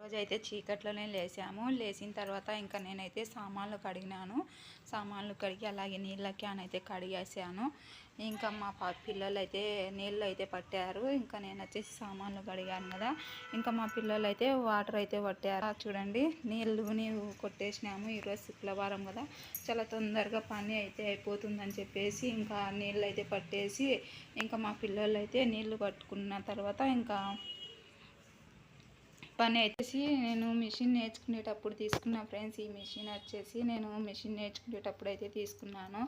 రోజైతే చీకట్లోనే లేసాము. లేచిన తర్వాత ఇంకా నేనైతే సామాన్లు కడిగినాను. సామాన్లు కడిగి అలాగే నీళ్ళ క్యాన్ అయితే కడిగేసాను. ఇంకా మా పిల్లలు అయితే నీళ్ళు అయితే పట్టారు. ఇంకా నేను వచ్చేసి సామాన్లు కడిగాను కదా, ఇంకా మా పిల్లలు అయితే వాటర్ అయితే పట్టారు. చూడండి, నీళ్ళు కొట్టేసినాము. ఈరోజు శుక్రవారం కదా, చాలా తొందరగా పని అయితే అయిపోతుందని చెప్పేసి ఇంకా నీళ్ళు అయితే పట్టేసి ఇంకా మా పిల్లలు అయితే నీళ్ళు పట్టుకున్న తర్వాత ఇంకా పని వచ్చేసి నేను మిషన్ నేర్చుకునేటప్పుడు తీసుకున్నా ఫ్రెండ్స్. ఈ మిషన్ వచ్చేసి నేను మిషన్ నేర్చుకునేటప్పుడు అయితే తీసుకున్నాను.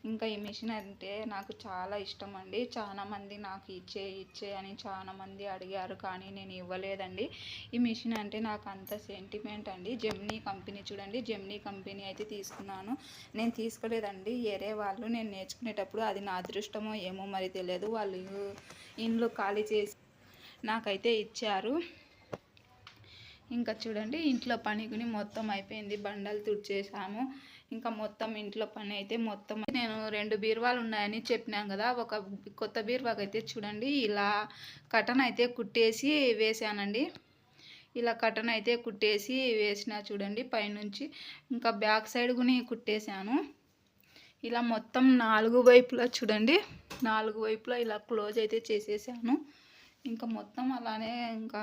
ఇంకా ఈ మిషన్ అంటే నాకు చాలా ఇష్టం అండి. చాలామంది నాకు ఇచ్చే అని చాలామంది అడిగారు, కానీ నేను ఇవ్వలేదండి. ఈ మిషన్ అంటే నాకు అంత సెంటిమెంట్ అండి. జెమినీ కంపెనీ చూడండి, జెమినీ కంపెనీ అయితే తీసుకున్నాను. నేను తీసుకోలేదండి, వేరే వాళ్ళు నేను నేర్చుకునేటప్పుడు, అది నా అదృష్టమో ఏమో మరి తెలియదు, వాళ్ళు ఇండ్లు ఖాళీ చేసి నాకైతే ఇచ్చారు. ఇంకా చూడండి, ఇంట్లో పనికుని మొత్తం అయిపోయింది. బండలు తుడిచేసాము. ఇంకా మొత్తం ఇంట్లో పని అయితే మొత్తం నేను 2 బీరువాలు ఉన్నాయని చెప్పినాను కదా, ఒక కొత్త బీరువాకి అయితే చూడండి ఇలా కటన్ అయితే కుట్టేసి వేసానండి. ఇలా కటన్ అయితే కుట్టేసి వేసిన చూడండి పైనుంచి. ఇంకా బ్యాక్ సైడ్ కూడా కుట్టేశాను. ఇలా మొత్తం 4 వైపులా చూడండి, 4 వైపులా ఇలా క్లోజ్ అయితే చేసేసాను. ఇంకా మొత్తం అలానే ఇంకా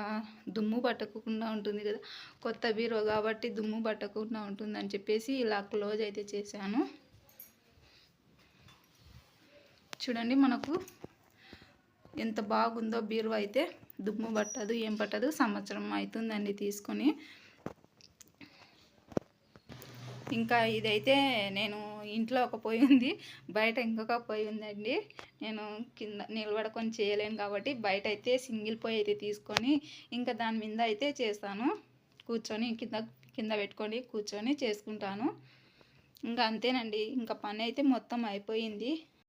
దుమ్ము పట్టకుండా ఉంటుంది కదా, కొత్త బీరో కాబట్టి దుమ్ము పట్టకుండా ఉంటుందని చెప్పేసి ఇలా క్లోజ్ అయితే చేశాను. చూడండి మనకు ఎంత బాగుందో బీరో అయితే, దుమ్ము పట్టదు, ఏం పట్టదు. సంవత్సరం అవుతుందండి తీసుకొని. ఇంకా ఇదైతే నేను ఇంట్లో ఒక పొయ్యి ఉంది, బయట ఇంకొక పొయ్యి ఉందండి. నేను కింద నిలబడుకొని చేయలేను కాబట్టి బయట అయితే సింగిల్ పొయ్యి అయితే తీసుకొని ఇంకా దాని మీద అయితే చేస్తాను. కూర్చొని కింద పెట్టుకొని కూర్చొని చేసుకుంటాను. ఇంకా అంతేనండి, ఇంకా పని అయితే మొత్తం అయిపోయింది.